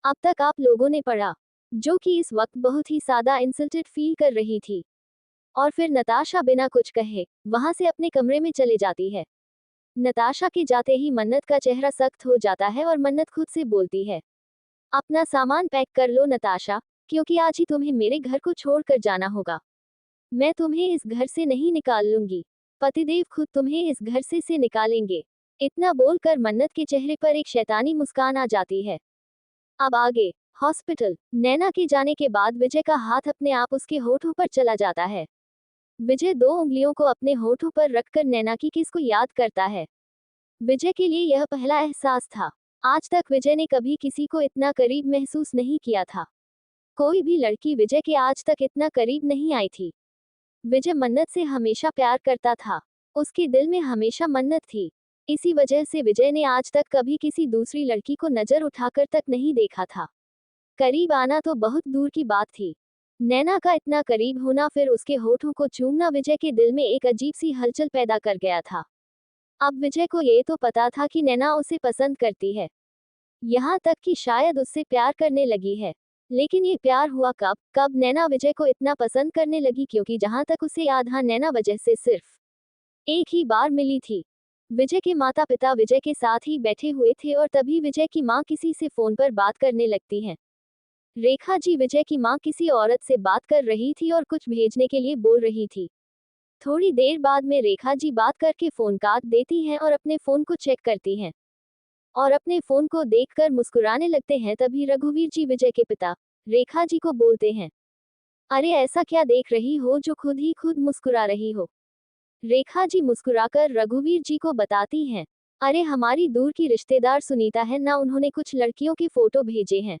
अब तक आप लोगों ने पढ़ा, जो कि इस वक्त बहुत ही सादा इंसल्टेड फील कर रही थी। और फिर नताशा बिना कुछ कहे वहां से अपने कमरे में चले जाती है। नताशा के जाते ही मन्नत का चेहरा सख्त हो जाता है और मन्नत खुद से बोलती है, अपना सामान पैक कर लो नताशा, क्योंकि आज ही तुम्हें मेरे घर को छोड़कर जाना होगा। मैं तुम्हें इस घर से नहीं निकाल लूंगी, पतिदेव खुद तुम्हें इस घर से निकालेंगे। इतना बोलकर मन्नत के चेहरे पर एक शैतानी मुस्कान आ जाती है। अब आगे हॉस्पिटल। नैना के जाने के बाद विजय का हाथ अपने आप उसके होठों पर चला जाता है। विजय 2 उंगलियों को अपने होठों पर रखकर नैना की किस को याद करता है। विजय के लिए यह पहला एहसास था। आज तक विजय ने कभी किसी को इतना करीब महसूस नहीं किया था। कोई भी लड़की विजय के आज तक इतना करीब नहीं आई थी। विजय मन्नत से हमेशा प्यार करता था। उसके दिल में हमेशा मन्नत थी। इसी वजह से विजय ने आज तक कभी किसी दूसरी लड़की को नजर उठाकर तक नहीं देखा था। करीब आना तो बहुत दूर की बात थी। नैना का इतना करीब होना, फिर उसके होठों को चूमना विजय के दिल में एक अजीब सी हलचल पैदा कर गया था। अब विजय को ये तो पता था कि नैना उसे पसंद करती है, यहाँ तक कि शायद उससे प्यार करने लगी है। लेकिन ये प्यार हुआ कब नैना विजय को इतना पसंद करने लगी, क्योंकि जहाँ तक उसे याद है नैना वजह से सिर्फ एक ही बार मिली थी। विजय के माता पिता विजय के साथ ही बैठे हुए थे और तभी विजय की माँ किसी से फोन पर बात करने लगती हैं। रेखा जी विजय की माँ किसी औरत से बात कर रही थी और कुछ भेजने के लिए बोल रही थी। थोड़ी देर बाद में रेखा जी बात करके फोन काट देती हैं और अपने फोन को चेक करती हैं और अपने फोन को देखकर मुस्कुराने लगते हैं। तभी रघुवीर जी विजय के पिता रेखा जी को बोलते हैं, अरे ऐसा क्या देख रही हो जो खुद ही खुद मुस्कुरा रही हो। रेखा जी मुस्कुराकर रघुवीर जी को बताती हैं, अरे हमारी दूर की रिश्तेदार सुनीता है ना, उन्होंने कुछ लड़कियों के फोटो भेजे हैं।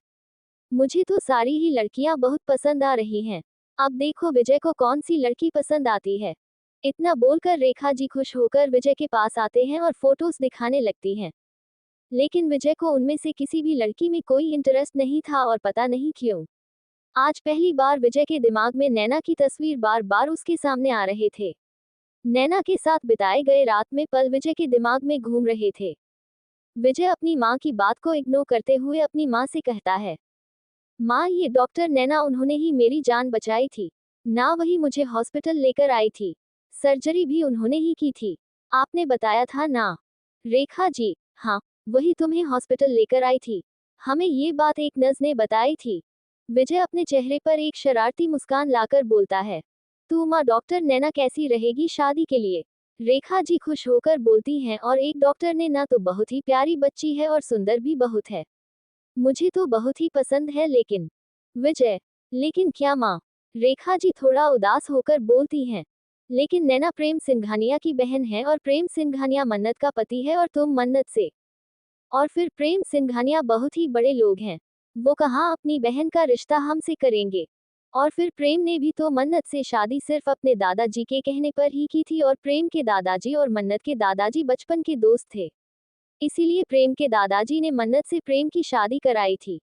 मुझे तो सारी ही लड़कियां बहुत पसंद आ रही हैं। अब देखो विजय को कौन सी लड़की पसंद आती है। इतना बोलकर रेखा जी खुश होकर विजय के पास आते हैं और फोटोज दिखाने लगती हैं। लेकिन विजय को उनमें से किसी भी लड़की में कोई इंटरेस्ट नहीं था और पता नहीं क्यों आज पहली बार विजय के दिमाग में नैना की तस्वीर बार बार उसके सामने आ रहे थे। नैना के साथ बिताए गए रात में पल विजय के दिमाग में घूम रहे थे। विजय अपनी माँ की बात को इग्नोर करते हुए अपनी माँ से कहता है, माँ ये डॉक्टर नैना, उन्होंने ही मेरी जान बचाई थी ना, वही मुझे हॉस्पिटल लेकर आई थी, सर्जरी भी उन्होंने ही की थी, आपने बताया था ना। रेखा जी, हाँ वही तुम्हें हॉस्पिटल लेकर आई थी, हमें ये बात एक नर्स ने बताई थी। विजय अपने चेहरे पर एक शरारती मुस्कान लाकर बोलता है, तू माँ डॉक्टर नैना कैसी रहेगी शादी के लिए। रेखा जी खुश होकर बोलती हैं, और एक डॉक्टर नैना तो बहुत ही प्यारी बच्ची है और सुंदर भी बहुत है, मुझे तो बहुत ही पसंद है। लेकिन विजय, लेकिन क्या माँ। रेखा जी थोड़ा उदास होकर बोलती हैं, लेकिन नैना प्रेम सिंघानिया की बहन है और प्रेम सिंघानिया मन्नत का पति है और तुम मन्नत से। और फिर प्रेम सिंघानिया बहुत ही बड़े लोग हैं, वो कहाँ अपनी बहन का रिश्ता हमसे करेंगे। और फिर प्रेम ने भी तो मन्नत से शादी सिर्फ अपने दादाजी के कहने पर ही की थी, और प्रेम के दादाजी और मन्नत के दादाजी बचपन के दोस्त थे, इसीलिए प्रेम के दादाजी ने मन्नत से प्रेम की शादी कराई थी।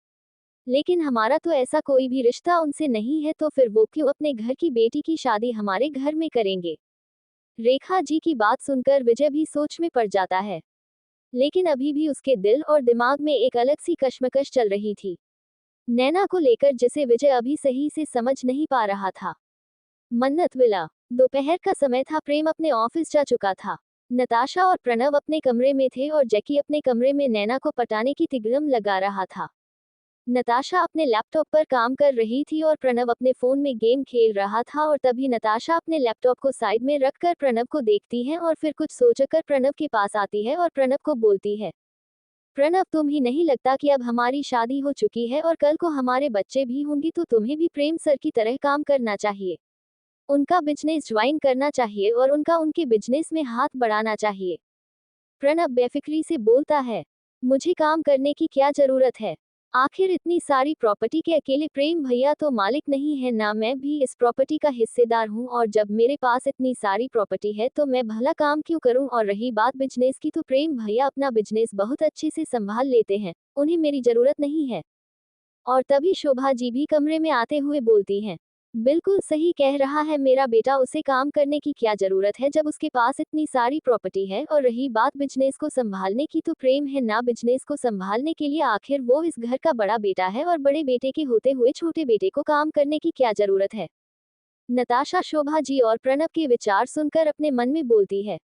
लेकिन हमारा तो ऐसा कोई भी रिश्ता उनसे नहीं है, तो फिर वो क्यों अपने घर की बेटी की शादी हमारे घर में करेंगे। रेखा जी की बात सुनकर विजय भी सोच में पड़ जाता है, लेकिन अभी भी उसके दिल और दिमाग में एक अलग सी कश्मकश चल रही थी, नैना को लेकर, जिसे विजय अभी सही से समझ नहीं पा रहा था। मन्नत विला। दोपहर का समय था, प्रेम अपने ऑफिस जा चुका था। नताशा और प्रणव अपने कमरे में थे और जैकी अपने कमरे में नैना को पटाने की तिगड़म लगा रहा था। नताशा अपने लैपटॉप पर काम कर रही थी और प्रणव अपने फोन में गेम खेल रहा था, और तभी नताशा अपने लैपटॉप को साइड में रखकर प्रणव को देखती है और फिर कुछ सोचकर प्रणव के पास आती है और प्रणव को बोलती है, प्रणव तुम ही नहीं लगता कि अब हमारी शादी हो चुकी है और कल को हमारे बच्चे भी होंगे, तो तुम्हें भी प्रेम सर की तरह काम करना चाहिए, उनका बिजनेस ज्वाइन करना चाहिए और उनके बिजनेस में हाथ बढ़ाना चाहिए। प्रणव बेफिक्री से बोलता है, मुझे काम करने की क्या जरूरत है, आखिर इतनी सारी प्रॉपर्टी के अकेले प्रेम भैया तो मालिक नहीं है ना, मैं भी इस प्रॉपर्टी का हिस्सेदार हूँ, और जब मेरे पास इतनी सारी प्रॉपर्टी है तो मैं भला काम क्यों करूँ। और रही बात बिजनेस की, तो प्रेम भैया अपना बिजनेस बहुत अच्छे से संभाल लेते हैं, उन्हें मेरी जरूरत नहीं है। और तभी शोभा जी भी कमरे में आते हुए बोलती हैं, बिल्कुल सही कह रहा है मेरा बेटा, उसे काम करने की क्या जरूरत है जब उसके पास इतनी सारी प्रॉपर्टी है। और रही बात बिजनेस को संभालने की, तो प्रेम है ना बिजनेस को संभालने के लिए। आखिर वो इस घर का बड़ा बेटा है और बड़े बेटे के होते हुए छोटे बेटे को काम करने की क्या जरूरत है। नताशा शोभा जी और प्रणव के विचार सुनकर अपने मन में बोलती है,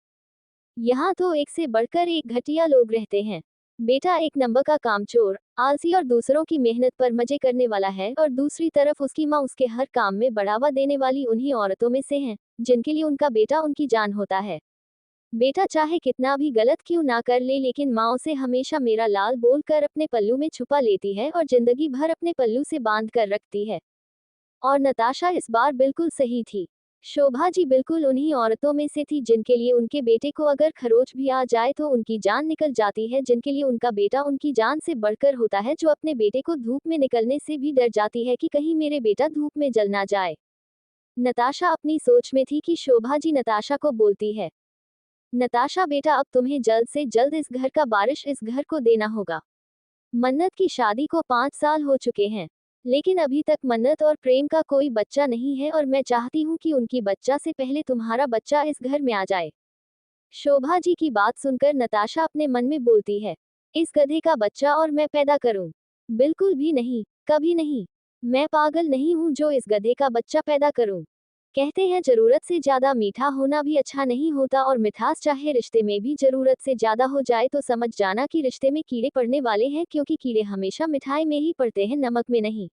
यहाँ तो एक से बढ़कर एक घटिया लोग रहते हैं। बेटा एक नंबर का कामचोर, आलसी और दूसरों की मेहनत पर मजे करने वाला है, और दूसरी तरफ उसकी माँ उसके हर काम में बढ़ावा देने वाली उन्हीं औरतों में से है जिनके लिए उनका बेटा उनकी जान होता है। बेटा चाहे कितना भी गलत क्यों ना कर ले, लेकिन माँ उसे हमेशा मेरा लाल बोलकर अपने पल्लू में छुपा लेती है और जिंदगी भर अपने पल्लू से बांध कर रखती है। और नताशा इस बार बिल्कुल सही थी। शोभा जी बिल्कुल उन्हीं औरतों में से थी जिनके लिए उनके बेटे को अगर खरोच भी आ जाए तो उनकी जान निकल जाती है, जिनके लिए उनका बेटा उनकी जान से बढ़कर होता है, जो अपने बेटे को धूप में निकलने से भी डर जाती है कि कहीं मेरे बेटा धूप में जल ना जाए। नताशा अपनी सोच में थी कि शोभा जी नताशा को बोलती है, नताशा बेटा अब तुम्हें जल्द से जल्द इस घर का वारिस इस घर को देना होगा। मन्नत की शादी को 5 साल हो चुके हैं, लेकिन अभी तक मन्नत और प्रेम का कोई बच्चा नहीं है, और मैं चाहती हूँ कि उनकी बच्चा से पहले तुम्हारा बच्चा इस घर में आ जाए। शोभा जी की बात सुनकर नताशा अपने मन में बोलती है, इस गधे का बच्चा और मैं पैदा करूं? बिल्कुल भी नहीं, कभी नहीं। मैं पागल नहीं हूँ जो इस गधे का बच्चा पैदा करूं। कहते हैं जरूरत से ज्यादा मीठा होना भी अच्छा नहीं होता, और मिठास चाहे रिश्ते में भी जरूरत से ज्यादा हो जाए तो समझ जाना कि रिश्ते में कीड़े पड़ने वाले हैं, क्योंकि कीड़े हमेशा मिठाई में ही पड़ते हैं, नमक में नहीं।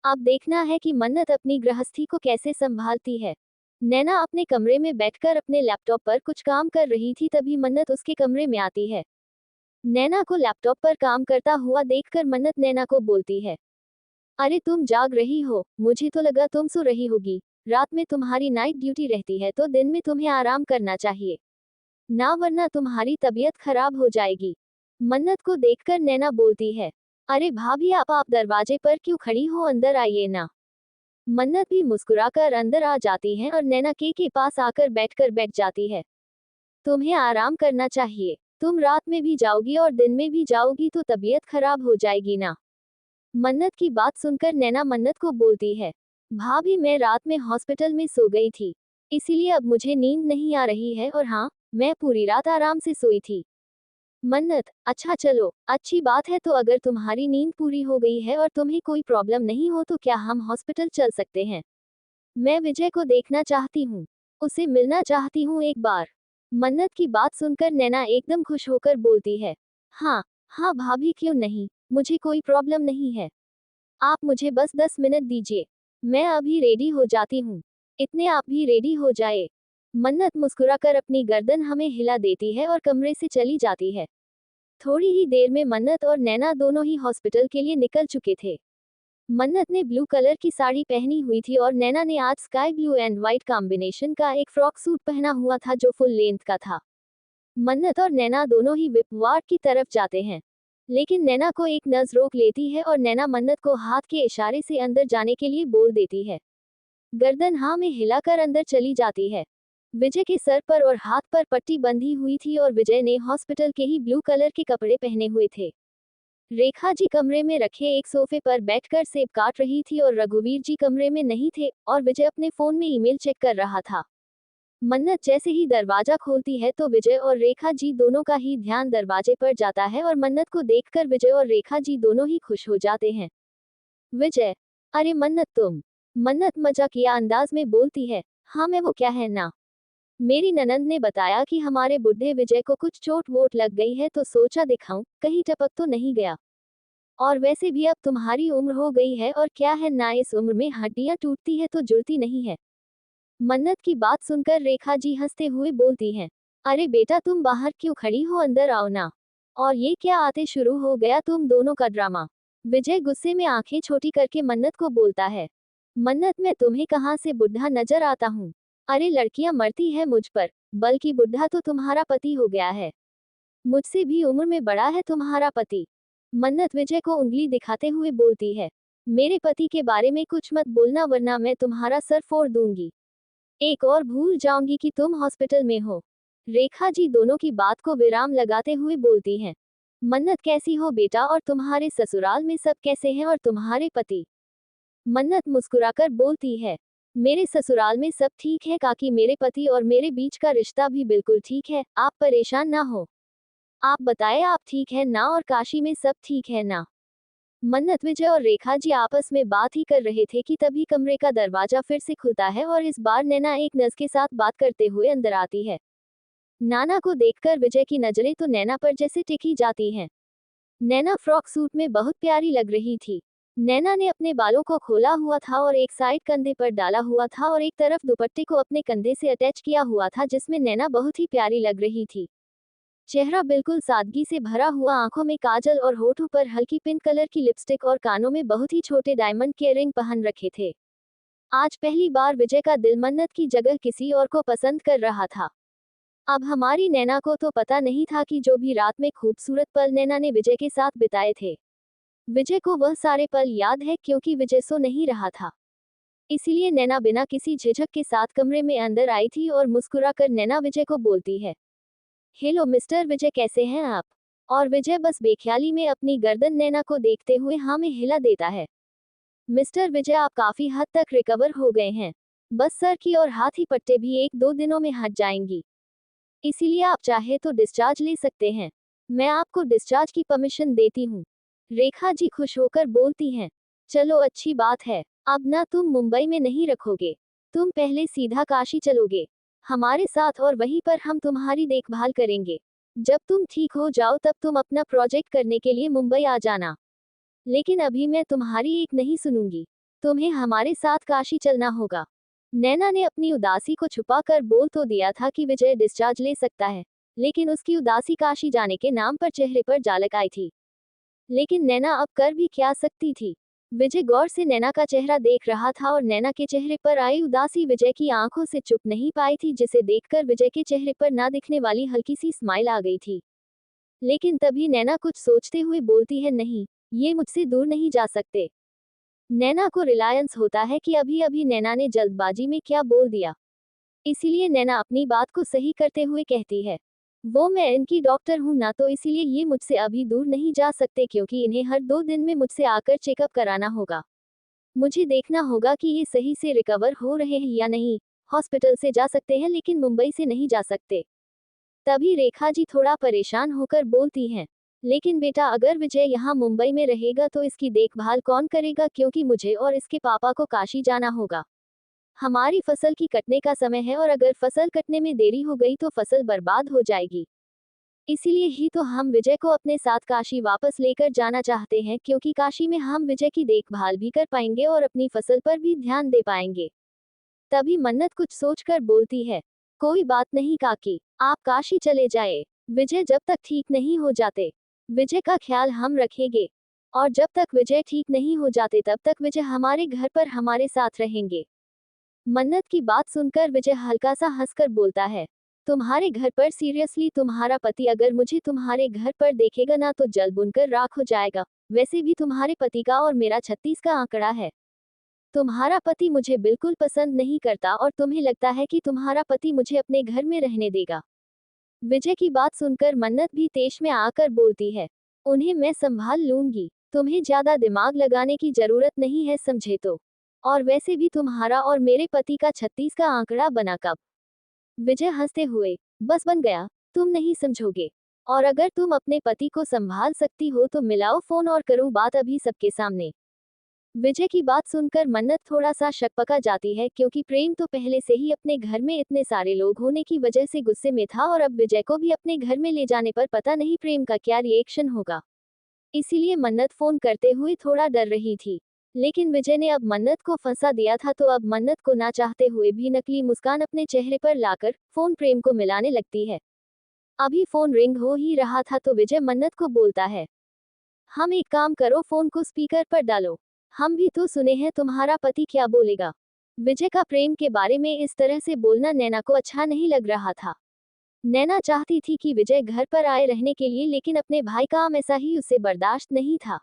अब देखना है कि मन्नत अपनी गृहस्थी को कैसे संभालती है। नैना अपने कमरे में बैठकर अपने लैपटॉप पर कुछ काम कर रही थी, तभी मन्नत उसके कमरे में आती है। नैना को लैपटॉप पर काम करता हुआ देखकर मन्नत नैना को बोलती है, अरे तुम जाग रही हो, मुझे तो लगा तुम सो रही होगी। रात में तुम्हारी नाइट ड्यूटी रहती है तो दिन में तुम्हें आराम करना चाहिए ना, वरना तुम्हारी तबीयत खराब हो जाएगी। मन्नत को देखकर नैना बोलती है, अरे भाभी आप दरवाजे पर क्यों खड़ी हो, अंदर आइए ना। मन्नत भी मुस्कुराकर अंदर आ जाती है और नैना के पास आकर बैठ जाती है। तुम्हें आराम करना चाहिए, तुम रात में भी जाओगी और दिन में भी जाओगी तो तबीयत खराब हो जाएगी ना। मन्नत की बात सुनकर नैना मन्नत को बोलती है, भाभी मैं रात में हॉस्पिटल में सो गई थी, इसीलिए अब मुझे नींद नहीं आ रही है, और हाँ, मैं पूरी रात आराम से सोई थी। मन्नत, अच्छा चलो, अच्छी बात है, तो अगर तुम्हारी नींद पूरी हो गई है और तुम्हें कोई प्रॉब्लम नहीं हो तो क्या हम हॉस्पिटल चल सकते हैं? मैं विजय को देखना चाहती हूँ, उसे मिलना चाहती हूँ एक बार। मन्नत की बात सुनकर नैना एकदम खुश होकर बोलती है, हाँ, हाँ भाभी क्यों नहीं, मुझे कोई प्रॉब्लम नहीं है। आप मुझे बस 10 मिनट दीजिए, मैं अभी रेडी हो जाती हूँ। इतने आप भी रेडी हो जाए। मन्नत मुस्कुराकर अपनी गर्दन हमें हिला देती है और कमरे से चली जाती है। थोड़ी ही देर में मन्नत और नैना दोनों ही हॉस्पिटल के लिए निकल चुके थे। मन्नत ने ब्लू कलर की साड़ी पहनी हुई थी और नैना ने आज sky blue and white combination का एक फ्रॉक सूट पहना हुआ था जो फुल लेंथ का था। मन्नत और नैना दोनों ही विप वार्ड की तरफ जाते हैं, लेकिन नैना को एक नर्स रोक लेती है और नैना मन्नत को हाथ के इशारे से अंदर जाने के लिए बोल देती है। गर्दन हाँ में हिलाकर अंदर चली जाती है। विजय के सर पर और हाथ पर पट्टी बंधी हुई थी और विजय ने हॉस्पिटल के ही ब्लू कलर के कपड़े पहने हुए थे। रेखा जी कमरे में रखे एक सोफे पर बैठकर सेब काट रही थी और रघुवीर जी कमरे में नहीं थे और विजय अपने फोन में ईमेल चेक कर रहा था। मन्नत जैसे ही दरवाजा खोलती है तो विजय और रेखा जी दोनों का ही ध्यान दरवाजे पर जाता है और मन्नत को देखकर विजय और रेखा जी दोनों ही खुश हो जाते हैं। विजय, अरे मन्नत तुम। मन्नत मजाकिया अंदाज में बोलती है, हाँ मैं वो क्या है ना। मेरी ननंद ने बताया कि हमारे बुढ़े विजय को कुछ चोट वोट लग गई है तो सोचा दिखाऊं, कहीं टपक तो नहीं गया। और वैसे भी अब तुम्हारी उम्र हो गई है और क्या है ना, इस उम्र में हड्डियां टूटती है तो जुड़ती नहीं है। मन्नत की बात सुनकर रेखा जी हंसते हुए बोलती हैं, अरे बेटा तुम बाहर क्यों खड़ी हो, अंदर आओ ना। और ये क्या आते शुरू हो गया तुम दोनों का ड्रामा। विजय गुस्से में आंखें छोटी करके मन्नत को बोलता है, मन्नत मैं तुम्हें कहाँ से बुढ़ा नजर आता हूँ। अरे लड़कियां मरती है मुझ पर, बल्कि बुढ़ा तो तुम्हारा पति हो गया है। मुझसे भी उम्र में बड़ा है तुम्हारा पति। मन्नत विजय को उंगली दिखाते हुए बोलती है, मेरे पति के बारे में कुछ मत बोलना वरना मैं तुम्हारा सर फोड़ दूंगी। एक और भूल जाऊंगी कि तुम हॉस्पिटल में हो। रेखा जी दोनों की बात को विराम लगाते हुए बोलती हैं, मन्नत कैसी हो बेटा, और तुम्हारे ससुराल में सब कैसे हैं और तुम्हारे पति। मन्नत मुस्कुराकर बोलती है, मेरे ससुराल में सब ठीक है काकी, मेरे पति और मेरे बीच का रिश्ता भी बिल्कुल ठीक है, आप परेशान ना हो। आप बताएं आप ठीक है ना और काशी में सब ठीक है ना। मन्नत, विजय और रेखा जी आपस में बात ही कर रहे थे कि तभी कमरे का दरवाजा फिर से खुलता है और इस बार नैना एक नर्स के साथ बात करते हुए अंदर आती है। नाना को देखकर विजय की नजरें तो नैना पर जैसे टिकी जाती हैं। नैना फ्रॉक सूट में बहुत प्यारी लग रही थी। नैना ने अपने बालों को खोला हुआ था और एक साइड कंधे पर डाला हुआ था और एक तरफ दुपट्टे को अपने कंधे से अटैच किया हुआ था, जिसमें नैना बहुत ही प्यारी लग रही थी। चेहरा बिल्कुल सादगी से भरा हुआ, आंखों में काजल और होठों पर हल्की पिंक कलर की लिपस्टिक और कानों में बहुत ही छोटे डायमंड के रिंग पहन रखे थे। आज पहली बार विजय का दिल मन्नत की जगह किसी और को पसंद कर रहा था। अब हमारी नैना को तो पता नहीं था कि जो भी रात में खूबसूरत पल नैना ने विजय के साथ बिताए थे, विजय को वह सारे पल याद है, क्योंकि विजय सो नहीं रहा था। इसीलिए नैना बिना किसी झिझक के साथ कमरे में अंदर आई थी और मुस्कुराकर नैना विजय को बोलती है, हेलो मिस्टर विजय, कैसे हैं आप। और विजय बस बेख्याली में अपनी गर्दन नैना को देखते हुए हाँ में हिला देता है। मिस्टर विजय, आप काफी हद तक रिकवर हो गए हैं, बस सर की और हाथ ही पट्टे भी 1-2 दिनों में हट जाएंगी, इसीलिए आप चाहे तो डिस्चार्ज ले सकते हैं। मैं आपको डिस्चार्ज की परमिशन देती हूँ। रेखा जी खुश होकर बोलती हैं, चलो अच्छी बात है, अब ना तुम मुंबई में नहीं रखोगे, तुम पहले सीधा काशी चलोगे हमारे साथ और वहीं पर हम तुम्हारी देखभाल करेंगे। जब तुम ठीक हो जाओ तब तुम अपना प्रोजेक्ट करने के लिए मुंबई आ जाना। लेकिन अभी मैं तुम्हारी एक नहीं सुनूंगी, तुम्हें हमारे साथ काशी चलना होगा। नैना ने अपनी उदासी को छुपाकर बोल तो दिया था कि विजय डिस्चार्ज ले सकता है, लेकिन उसकी उदासी काशी जाने के नाम पर चेहरे पर झलक आई थी। लेकिन नैना अब कर भी क्या सकती थी। विजय गौर से नैना का चेहरा देख रहा था और नैना के चेहरे पर आई उदासी विजय की आंखों से छुप नहीं पाई थी, जिसे देखकर विजय के चेहरे पर ना दिखने वाली हल्की सी स्माइल आ गई थी। लेकिन तभी नैना कुछ सोचते हुए बोलती है, नहीं, ये मुझसे दूर नहीं जा सकते। नैना को रिलायंस होता है कि अभी अभी नैना ने जल्दबाजी में क्या बोल दिया, इसीलिए नैना अपनी बात को सही करते हुए कहती है, वो मैं इनकी डॉक्टर हूँ ना, तो इसीलिए ये मुझसे अभी दूर नहीं जा सकते, क्योंकि इन्हें हर 2 दिन में मुझसे आकर चेकअप कराना होगा। मुझे देखना होगा कि ये सही से रिकवर हो रहे हैं या नहीं। हॉस्पिटल से जा सकते हैं लेकिन मुंबई से नहीं जा सकते। तभी रेखा जी थोड़ा परेशान होकर बोलती हैं, लेकिन बेटा अगर विजय यहाँ मुंबई में रहेगा तो इसकी देखभाल कौन करेगा, क्योंकि मुझे और इसके पापा को काशी जाना होगा। हमारी फसल की कटने का समय है और अगर फसल कटने में देरी हो गई तो फसल बर्बाद हो जाएगी। इसीलिए ही तो हम विजय को अपने साथ काशी वापस लेकर जाना चाहते हैं, क्योंकि काशी में हम विजय की देखभाल भी कर पाएंगे और अपनी फसल पर भी ध्यान दे पाएंगे। तभी मन्नत कुछ सोचकर बोलती है, कोई बात नहीं काकी, आप काशी चले जाए, विजय जब तक ठीक नहीं हो जाते, विजय का ख्याल हम रखेंगे। और जब तक विजय ठीक नहीं हो जाते तब तक विजय हमारे घर पर हमारे साथ रहेंगे। मन्नत की बात सुनकर विजय हल्का सा हंसकर बोलता है, तुम्हारे घर पर सीरियसली, तुम्हारा पति अगर मुझे तुम्हारे घर पर देखेगा ना तो जल बुनकर राख हो जाएगा। वैसे भी तुम्हारे पति का और मेरा 36 का आंकड़ा है। तुम्हारा पति मुझे बिल्कुल पसंद नहीं करता और तुम्हें लगता है कि तुम्हारा पति मुझे अपने घर में रहने देगा। विजय की बात सुनकर मन्नत भी तेज में आकर बोलती है, उन्हें मैं संभाल लूंगी, तुम्हें ज्यादा दिमाग लगाने की जरूरत नहीं है, समझे तो। और वैसे भी तुम्हारा और मेरे पति का 36 का आंकड़ा बना कब। विजय हंसते हुए, बस बन गया, तुम नहीं समझोगे। और अगर तुम अपने पति को संभाल सकती हो तो मिलाओ फोन और करूं बात अभी सबके सामने। विजय की बात सुनकर मन्नत थोड़ा सा शकपका जाती है, क्योंकि प्रेम तो पहले से ही अपने घर में इतने सारे लोग होने की वजह से गुस्से में था और अब विजय को भी अपने घर में ले जाने पर पता नहीं प्रेम का क्या रिएक्शन होगा। इसीलिए मन्नत फोन करते हुए थोड़ा डर रही थी। लेकिन विजय ने अब मन्नत को फंसा दिया था, तो अब मन्नत को ना चाहते हुए भी नकली मुस्कान अपने चेहरे पर लाकर फोन प्रेम को मिलाने लगती है। अभी फोन रिंग हो ही रहा था तो विजय मन्नत को बोलता है, हम एक काम करो, फोन को स्पीकर पर डालो, हम भी तो सुने हैं तुम्हारा पति क्या बोलेगा। विजय का प्रेम के बारे में इस तरह से बोलना नैना को अच्छा नहीं लग रहा था। नैना चाहती थी कि विजय घर पर आए रहने के लिए, लेकिन अपने भाई का हमेशा ही उसे बर्दाश्त नहीं था।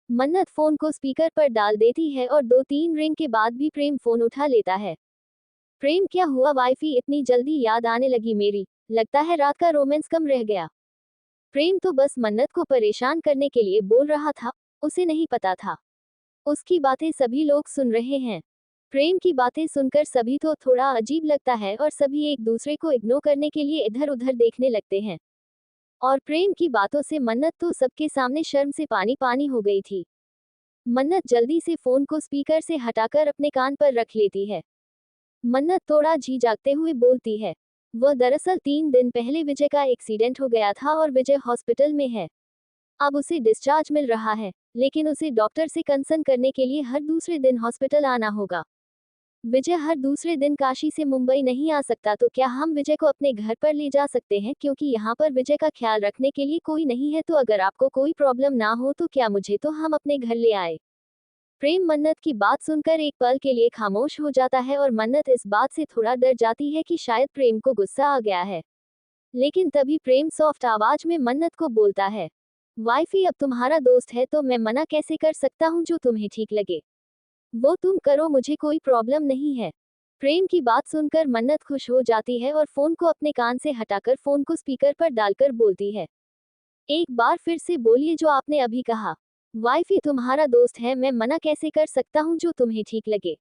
मन्नत फोन को स्पीकर पर डाल देती है और 2-3 रिंग के बाद भी प्रेम फोन उठा लेता है। प्रेम, क्या हुआ वाइफी, इतनी जल्दी याद आने लगी मेरी, लगता है रात का रोमांस कम रह गया। प्रेम तो बस मन्नत को परेशान करने के लिए बोल रहा था, उसे नहीं पता था उसकी बातें सभी लोग सुन रहे हैं। प्रेम की बातें सुनकर सभी तो थोड़ा अजीब लगता है और सभी एक दूसरे को इग्नोर करने के लिए इधर उधर देखने लगते हैं। और प्रेम की बातों से मन्नत तो सबके सामने शर्म से पानी पानी हो गई थी। मन्नत जल्दी से फोन को स्पीकर से हटाकर अपने कान पर रख लेती है। मन्नत थोड़ा झिझकते हुए बोलती है। वह दरअसल 3 दिन पहले विजय का एक्सीडेंट हो गया था और विजय हॉस्पिटल में है। अब उसे डिस्चार्ज मिल रहा है, लेकिन उसे डॉक्टर से कंसल्ट करने के लिए हर दूसरे दिन हॉस्पिटल आना होगा। विजय हर दूसरे दिन काशी से मुंबई नहीं आ सकता, तो क्या हम विजय को अपने घर पर ले जा सकते हैं, क्योंकि यहाँ पर विजय का ख्याल रखने के लिए कोई नहीं है। तो अगर आपको कोई प्रॉब्लम ना हो तो क्या मुझे तो हम अपने घर ले आए। प्रेम मन्नत की बात सुनकर एक पल के लिए खामोश हो जाता है और मन्नत इस बात से थोड़ा डर जाती है कि शायद प्रेम को गुस्सा आ गया है। लेकिन तभी प्रेम सॉफ्ट आवाज में मन्नत को बोलता है, वाइफी अब तुम्हारा दोस्त है तो मैं मना कैसे कर सकता हूँ, जो तुम्हें ठीक लगे वो तुम करो, मुझे कोई प्रॉब्लम नहीं है। प्रेम की बात सुनकर मन्नत खुश हो जाती है और फोन को अपने कान से हटाकर फोन को स्पीकर पर डालकर बोलती है, एक बार फिर से बोलिए जो आपने अभी कहा। वाइफी तुम्हारा दोस्त है, मैं मना कैसे कर सकता हूँ, जो तुम्हें ठीक लगे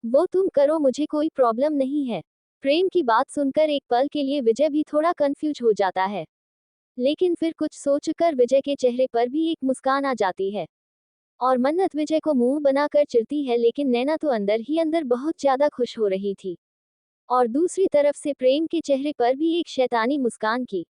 वो तुम करो, मुझे कोई प्रॉब्लम नहीं है। प्रेम की बात सुनकर एक पल के लिए विजय भी थोड़ा कंफ्यूज हो जाता है, लेकिन फिर कुछ सोचकर विजय के चेहरे पर भी एक मुस्कान आ जाती है और मन्नत विजय को मुंह बनाकर चिढ़ती है, लेकिन नैना तो अंदर ही अंदर बहुत ज्यादा खुश हो रही थी। और दूसरी तरफ से प्रेम के चेहरे पर भी एक शैतानी मुस्कान की